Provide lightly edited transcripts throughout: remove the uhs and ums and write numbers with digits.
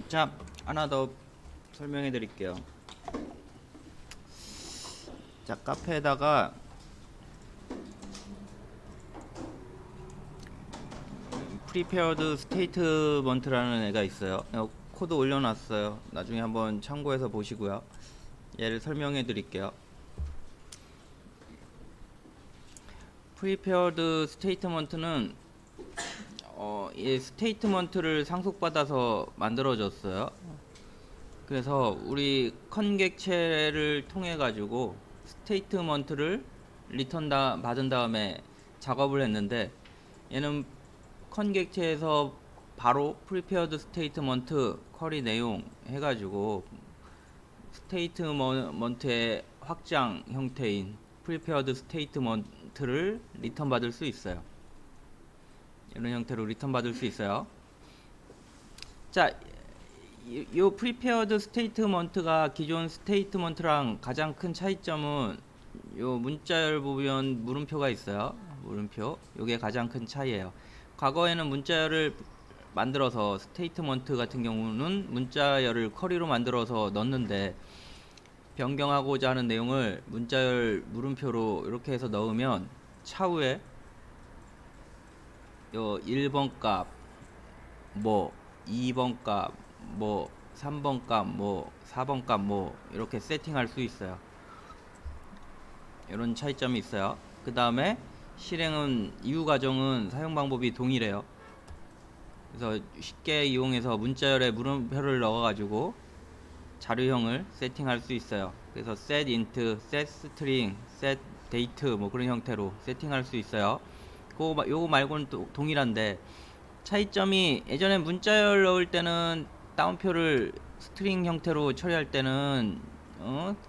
자, 하나 더 설명해 드릴게요. 자, 카페에다가 프리페어드 스테이트먼트라는 애가 있어요. 코드 올려놨어요. 나중에 한번 참고해서 보시고요. 얘를 설명해 드릴게요. 프리페어드 스테이트먼트는 이 스테이트먼트를 상속받아서 만들어졌어요. 그래서 우리 컨객체를 통해 가지고 스테이트먼트를 받은 다음에 작업을 했는데, 얘는 컨객체에서 바로 프리페어드 스테이트먼트 쿼리 내용 해가지고 스테이트먼트의 확장 형태인 프리페어드 스테이트먼트를 리턴 받을 수 있어요. 이런 형태로 리턴 받을 수 있어요. 자, 이 프리페어드 스테이트먼트가 기존 스테이트먼트랑 가장 큰 차이점은 요 문자열 보면 물음표가 있어요. 물음표. 요게 가장 큰 차이예요. 과거에는 문자열을 만들어서 스테이트먼트 같은 경우는 문자열을 쿼리로 만들어서 넣는데, 변경하고자 하는 내용을 문자열 물음표로 이렇게 해서 넣으면 차후에 요 1번 값, 뭐 2번 값, 뭐 3번 값, 뭐 4번 값, 뭐 이렇게 세팅할 수 있어요. 이런 차이점이 있어요. 그 다음에 실행은 이후 과정은 사용 방법이 동일해요. 그래서 쉽게 이용해서 문자열에 물음표를 넣어가지고 자료형을 세팅할 수 있어요. 그래서 set int, set string, set date 뭐 그런 형태로 세팅할 수 있어요. 요거 말고는 또 동일한데, 차이점이 예전에 문자열 넣을 때는 다운표를 스트링 형태로 처리할 때는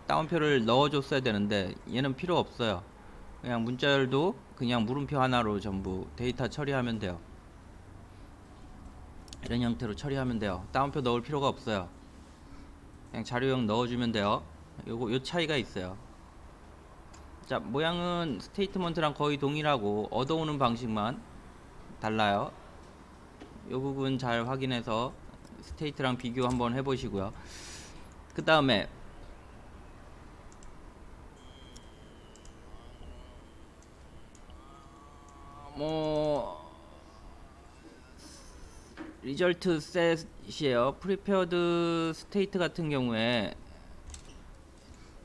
다운표를 넣어줬어야 되는데, 얘는 필요 없어요. 그냥 문자열도 그냥 물음표 하나로 전부 데이터 처리하면 돼요. 이런 형태로 처리하면 돼요. 다운표 넣을 필요가 없어요. 그냥 자료형 넣어주면 돼요. 요 차이가 있어요. 자, 모양은 스테이트먼트랑 거의 동일하고 얻어오는 방식만 달라요. 요 부분 잘 확인해서 스테이트랑 비교 한번 해보시고요. 그 다음에 뭐 리절트 셋이에요. 프리페어드 스테이트 같은 경우에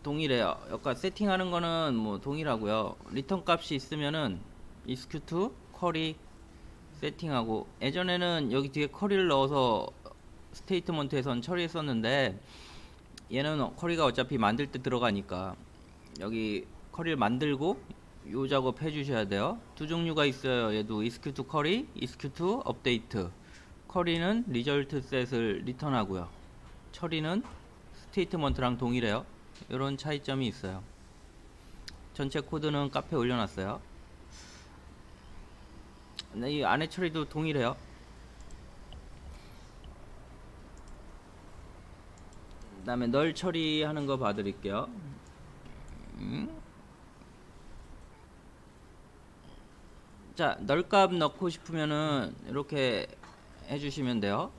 동일해요. 여기까 세팅하는 거는 뭐 동일하고요. 리턴 값이 있으면은 execute 쿼리 세팅하고, 예전에는 여기 뒤에 쿼리를 넣어서 스테이트먼트에선 처리했었는데, 얘는 쿼리가 어차피 만들 때 들어가니까 여기 쿼리를 만들고 요 작업 해주셔야 돼요. 두 종류가 있어요. 얘도 execute 쿼리, execute update. 쿼리는 result set을 리턴하고요. 처리는 스테이트먼트랑 동일해요. 이런 차이점이 있어요. 전체 코드는 카페에 올려놨어요. 네, 이 안에 처리도 동일해요. 그 다음에 널 처리하는 거 봐드릴게요. 자, 널값 넣고 싶으면은 이렇게 해주시면 돼요.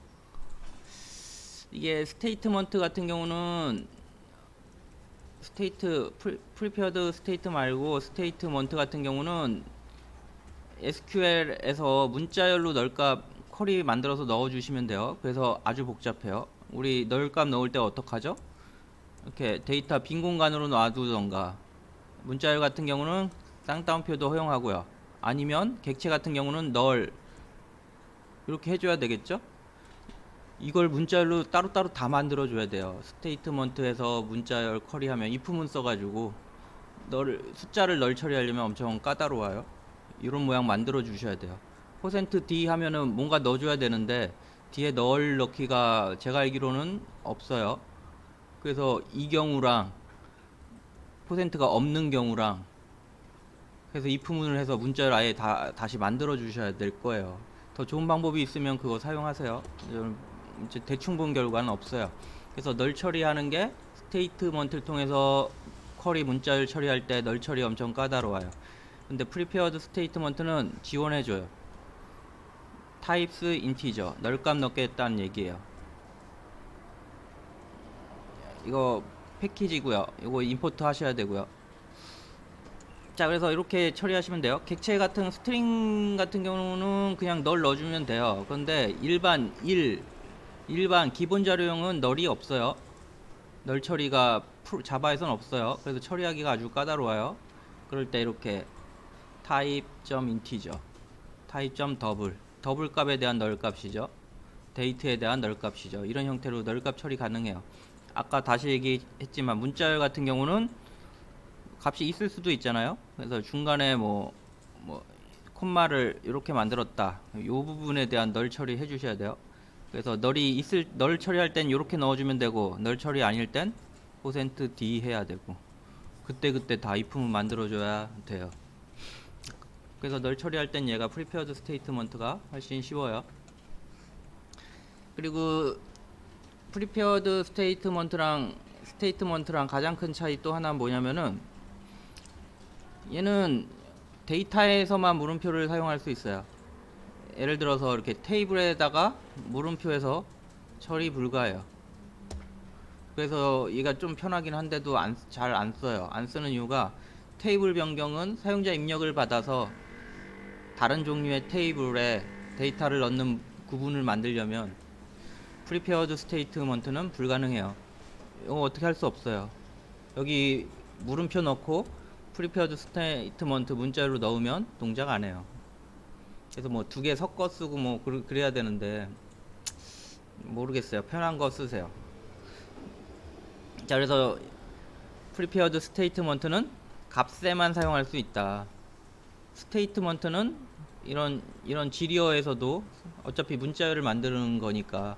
이게 스테이트먼트 같은 경우는 프리페어드 스테이트 말고 스테이트먼트 같은 경우는 SQL에서 문자열로 널값 쿼리 만들어서 넣어주시면 돼요. 그래서 아주 복잡해요. 우리 널값 넣을 때 어떡하죠? 이렇게 데이터 빈 공간으로 놔두던가, 문자열 같은 경우는 쌍따옴표도 허용하고요. 아니면 객체 같은 경우는 널 이렇게 해줘야 되겠죠? 이걸 문자열로 따로따로 다 만들어줘야 돼요. 스테이트먼트에서 문자열 쿼리하면 if문 써가지고 숫자를 널 처리하려면 엄청 까다로워요. 이런 모양 만들어 주셔야 돼요. %d 하면은 뭔가 넣어줘야 되는데 뒤에 널 넣기가 제가 알기로는 없어요. 그래서 이 경우랑 %가 없는 경우랑, 그래서 if문을 해서 문자를 아예 다시 만들어 주셔야 될 거예요. 더 좋은 방법이 있으면 그거 사용하세요. 이제 대충 본 결과는 없어요. 그래서 널 처리하는 게 스테이트먼트를 통해서 쿼리 문자를 처리할 때 널 처리 엄청 까다로워요. 근데 프리페어드 스테이트먼트는 지원해줘요. 타입스 인티저, 널값 넣겠다는 얘기예요. 이거 패키지고요. 이거 임포트 하셔야 되고요. 자, 그래서 이렇게 처리하시면 돼요. 객체 같은 스트링 같은 경우는 그냥 널 넣어주면 돼요. 그런데 일반 기본 자료용은 널이 없어요. 널 처리가 자바에선 없어요. 그래서 처리하기가 아주 까다로워요. 그럴 때 이렇게 type.integer, 더블 값에 대한 널 값이죠. 데이트에 대한 널 값이죠. 이런 형태로 널 값 처리 가능해요. 아까 다시 얘기했지만 문자열 같은 경우는 값이 있을 수도 있잖아요. 그래서 중간에 뭐 콤마를 이렇게 만들었다. 이 부분에 대한 널 처리 해주셔야 돼요. 그래서 널 처리할 땐 이렇게 넣어주면 되고, 널 처리 아닐 땐 %d 해야 되고, 그때 다 if문 만들어줘야 돼요. 그래서 널 처리할 땐 얘가 prepared statement가 훨씬 쉬워요. 그리고 prepared statement랑 가장 큰 차이 또 하나 뭐냐면은, 얘는 데이터에서만 물음표를 사용할 수 있어요. 예를 들어서 이렇게 테이블에다가 물음표에서 처리 불가해요. 그래서 얘가 좀 편하긴 한데도 잘 안 써요. 안 쓰는 이유가 테이블 변경은 사용자 입력을 받아서 다른 종류의 테이블에 데이터를 넣는 구분을 만들려면 prepared statement는 불가능해요. 이거 어떻게 할 수 없어요. 여기 물음표 넣고 prepared statement 문자로 넣으면 동작 안 해요. 그래서 뭐 두 개 섞어 쓰고 뭐 그래야 되는데 모르겠어요. 편한 거 쓰세요. 자, 그래서 prepared statement는 값에만 사용할 수 있다. statement는 이런 지리어에서도 어차피 문자열을 만드는 거니까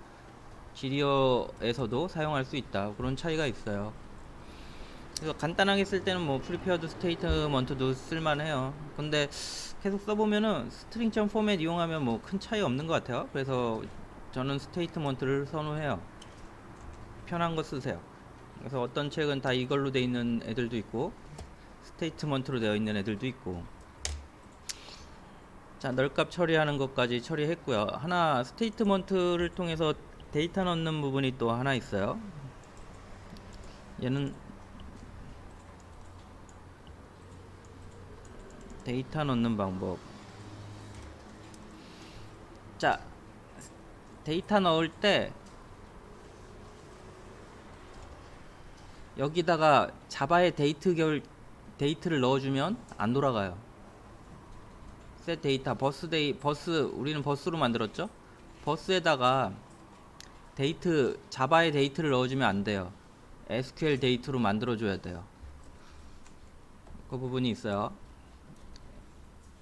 지리어에서도 사용할 수 있다. 그런 차이가 있어요. 그래서 간단하게 쓸 때는 뭐 prepared statement도 쓸만해요. 근데 계속 써보면은 string format 이용하면 뭐 큰 차이 없는 것 같아요. 그래서 저는 statement를 선호해요. 편한 거 쓰세요. 그래서 어떤 책은 다 이걸로 돼 있는 애들도 있고 스테이트먼트로 되어 있는 애들도 있고. 자, 널값 처리하는 것까지 처리했고요. 하나 스테이트먼트를 통해서 데이터 넣는 부분이 또 하나 있어요. 얘는 데이터 넣는 방법. 자, 데이터 넣을 때 여기다가 자바의 데이트를 넣어주면 안 돌아가요. set 데이터 버스 우리는 버스로 만들었죠. 버스에다가 자바의 데이트를 넣어주면 안 돼요. SQL 데이트로 만들어줘야 돼요. 그 부분이 있어요.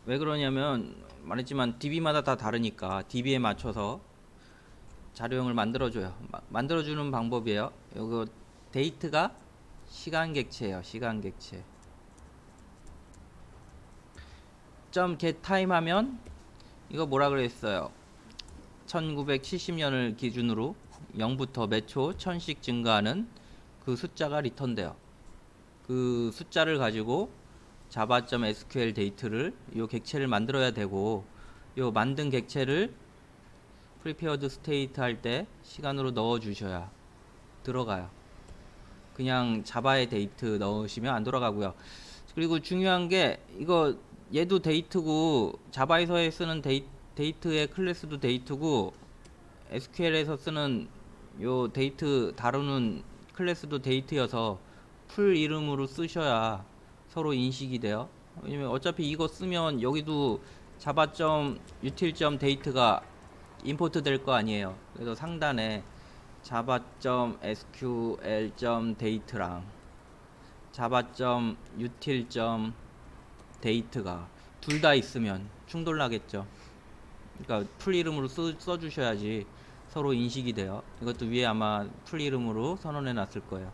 왜 그러냐면 말했지만 DB마다 다 다르니까 DB에 맞춰서 자료형을 만들어줘요. 만들어주는 방법이에요. 이거 데이트가 시간객체예요. 시간객체. .getTime 하면 이거 뭐라 그랬어요? 1970년을 기준으로 0부터 몇 초 1000씩 증가하는 그 숫자가 리턴돼요. 그 숫자를 가지고 java.sql 데이트를 요 객체를 만들어야 되고, 요 만든 객체를 prepared state 할 때 시간으로 넣어 주셔야 들어가요. 그냥 자바의 데이트 넣으시면 안 돌아가고요. 그리고 중요한 게 이거 얘도 데이트고 자바에서 쓰는 데이트의 클래스도 데이트고 SQL에서 쓰는 요 데이트 다루는 클래스도 데이트여서 풀 이름으로 쓰셔야 서로 인식이 돼요. 왜냐면 어차피 이거 쓰면 여기도 java.util.date가 임포트 될 거 아니에요. 그래서 상단에 java.sql.date랑 java.util.date가 둘 다 있으면 충돌 나겠죠. 그러니까 풀 이름으로 써주셔야지 서로 인식이 돼요. 이것도 위에 아마 풀 이름으로 선언해 놨을 거예요.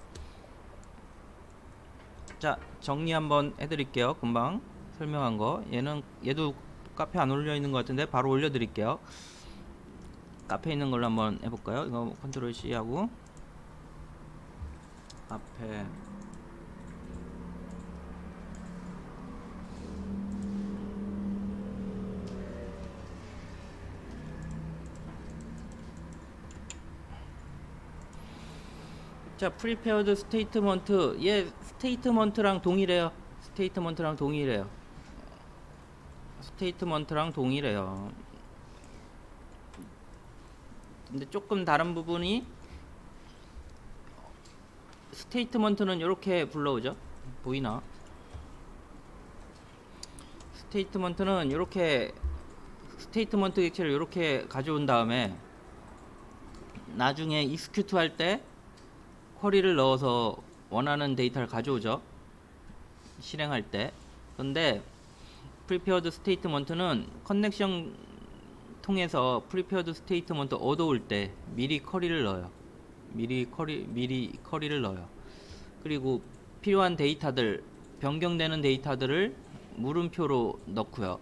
자, 정리 한번 해드릴게요. 금방 설명한 거. 얘도 카페 안 올려 있는 것 같은데 바로 올려 드릴게요. 카페에 있는 걸로 한번 해볼까요? 이거 컨트롤 C 하고 카페 자, prepared statement. 얘 스테이트먼트랑 동일해요. 스테이트먼트랑 동일해요. 스테이트먼트랑 동일해요. 근데 조금 다른 부분이, 스테이트먼트는 이렇게 불러오죠. 보이나? 스테이트먼트는 이렇게, 스테이트먼트 객체를 이렇게 가져온 다음에 나중에 execute 할 때 쿼리를 넣어서 원하는 데이터를 가져오죠. 실행할 때. 근데 prepared statement는 커넥션 통해서 prepared statement 얻어올 때 미리 쿼리를 넣어요. 미리 쿼리를 넣어요. 그리고 필요한 데이터들, 변경되는 데이터들을 물음표로 넣고요.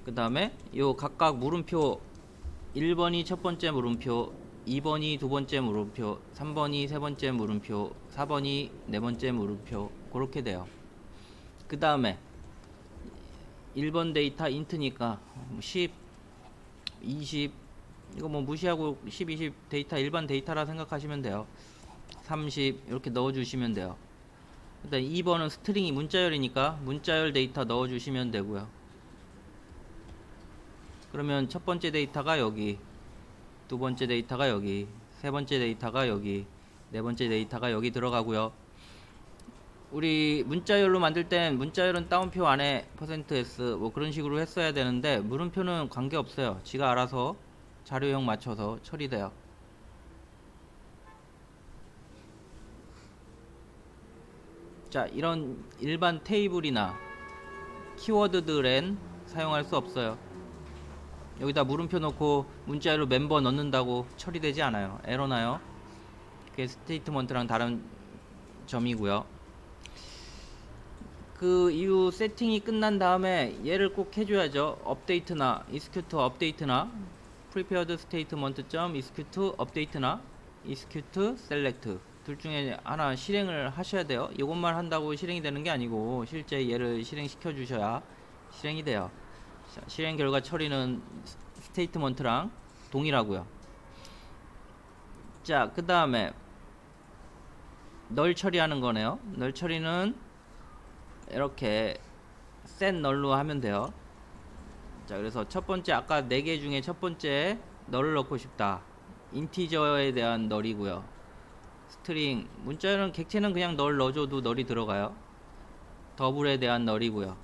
그 다음에 요 각각 물음표, 1번이 첫 번째 물음표, 2번이 두 번째 물음표, 3번이 세 번째 물음표, 4번이 네 번째 물음표, 그렇게 돼요. 그 다음에 1번 데이터 인트니까 10, 20, 이거 뭐 무시하고 10, 20 데이터 일반 데이터라 생각하시면 돼요. 30 이렇게 넣어주시면 돼요. 일단 2번은 스트링이 문자열이니까 문자열 데이터 넣어주시면 되고요. 그러면 첫 번째 데이터가 여기, 두 번째 데이터가 여기, 세 번째 데이터가 여기, 네 번째 데이터가 여기 들어가고요. 우리 문자열로 만들 땐 문자열은 따옴표 안에 %s 뭐 그런 식으로 했어야 되는데 물음표는 관계없어요. 지가 알아서 자료형 맞춰서 처리돼요. 자, 이런 일반 테이블이나 키워드들엔 사용할 수 없어요. 여기다 물음표 넣고 문자열로 멤버 넣는다고 처리되지 않아요. 에러 나요. 그게 스테이트먼트랑 다른 점이고요. 그 이후 세팅이 끝난 다음에 얘를 꼭 해줘야죠. 업데이트나 execute 업데이트나 prepared statement execute 업데이트나 execute select 둘 중에 하나 실행을 하셔야 돼요. 이것만 한다고 실행이 되는 게 아니고 실제 얘를 실행시켜 주셔야 실행이 돼요. 자, 실행 결과 처리는 스테이트먼트랑 동일하고요. 자, 그 다음에 널 처리하는 거네요. 널 처리는 이렇게 set 널로 하면 돼요. 자, 그래서 첫 번째 아까 4개 중에 첫 번째 널을 넣고 싶다. 인티저에 대한 널이고요. 스트링 문자는 객체는 그냥 널 넣어줘도 널이 들어가요. 더블에 대한 널이고요.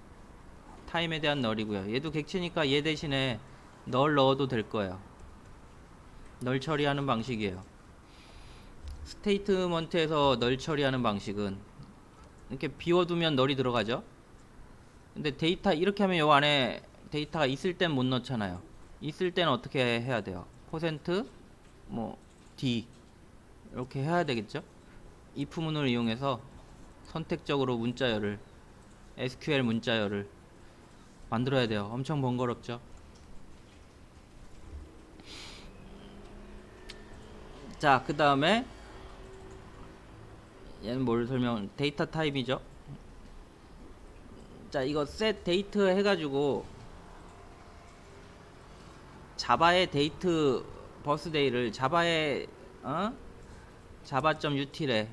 타임에 대한 널이고요. 얘도 객체니까 얘 대신에 널 넣어도 될 거예요. 널 처리하는 방식이에요. 스테이트먼트에서 널 처리하는 방식은 이렇게 비워두면 널이 들어가죠. 근데 데이터 이렇게 하면 요 안에 데이터가 있을 땐 못 넣잖아요. 있을 땐 어떻게 해야 돼요? 퍼센트 뭐 D 이렇게 해야 되겠죠. if 문을 이용해서 선택적으로 문자열을, SQL 문자열을 만들어야 돼요. 엄청 번거롭죠. 자, 그 다음에 얘는 뭘 설명, 데이터 타입이죠. 자, 이거 set date 해가지고 자바의 데이트 버스데이를 자바의 java.util에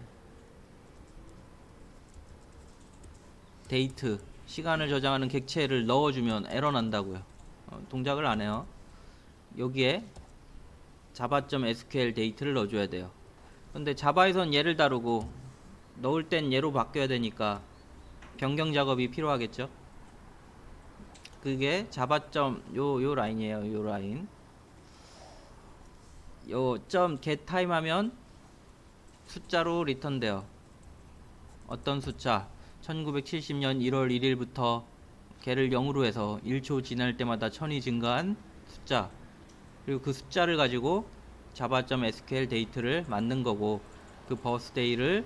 데이트 시간을 저장하는 객체를 넣어주면 에러 난다고요. 동작을 안 해요. 여기에 java.sql 데이트를 넣어줘야 돼요. 근데 자바에선 얘를 다루고 넣을 땐 얘로 바뀌어야 되니까 변경 작업이 필요하겠죠. 그게 java. 요 라인이에요. 요 라인. 요 .getTime 하면 숫자로 리턴 돼요. 어떤 숫자? 1970년 1월 1일부터 개를 0으로 해서 1초 지날 때마다 1000이 증가한 숫자. 그리고 그 숫자를 가지고 java.sql 데이트를 만든 거고, 그 버스데이를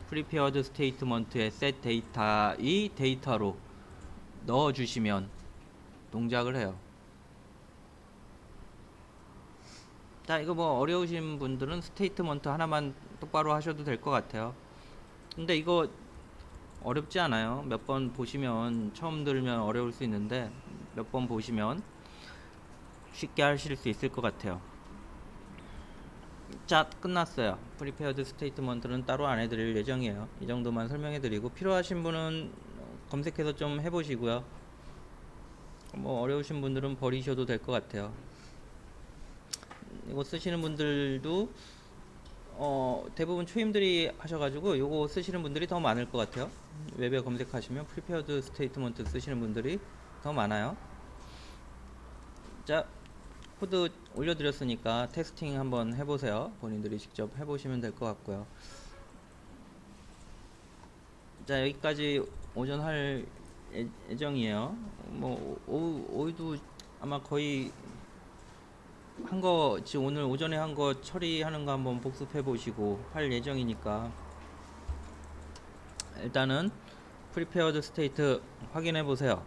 prepared statement에 set 데이터의 데이터로 넣어주시면 동작을 해요. 자, 이거 뭐 어려우신 분들은 스테이트먼트 하나만 똑바로 하셔도 될 것 같아요. 근데 이거 어렵지 않아요. 몇 번 보시면, 처음 들으면 어려울 수 있는데 몇 번 보시면 쉽게 하실 수 있을 것 같아요. 자, 끝났어요. 프리페어드 스테이트먼트는 따로 안 해드릴 예정이에요. 이 정도만 설명해드리고 필요하신 분은 검색해서 좀 해보시고요. 뭐 어려우신 분들은 버리셔도 될 것 같아요. 이거 쓰시는 분들도 대부분 초임들이 하셔가지고 이거 쓰시는 분들이 더 많을 것 같아요. 웹에 검색하시면 프리페어드 스테이트먼트 쓰시는 분들이 더 많아요. 자, 코드 올려드렸으니까 테스팅 한번 해보세요. 본인들이 직접 해보시면 될 것 같고요. 자, 여기까지 오전 할 예정이에요. 뭐 오후도 아마 거의 한 거 지금 오늘 오전에 한 거 처리하는 거 한번 복습해 보시고 할 예정이니까 일단은 프리페어드 스테이트 확인해 보세요.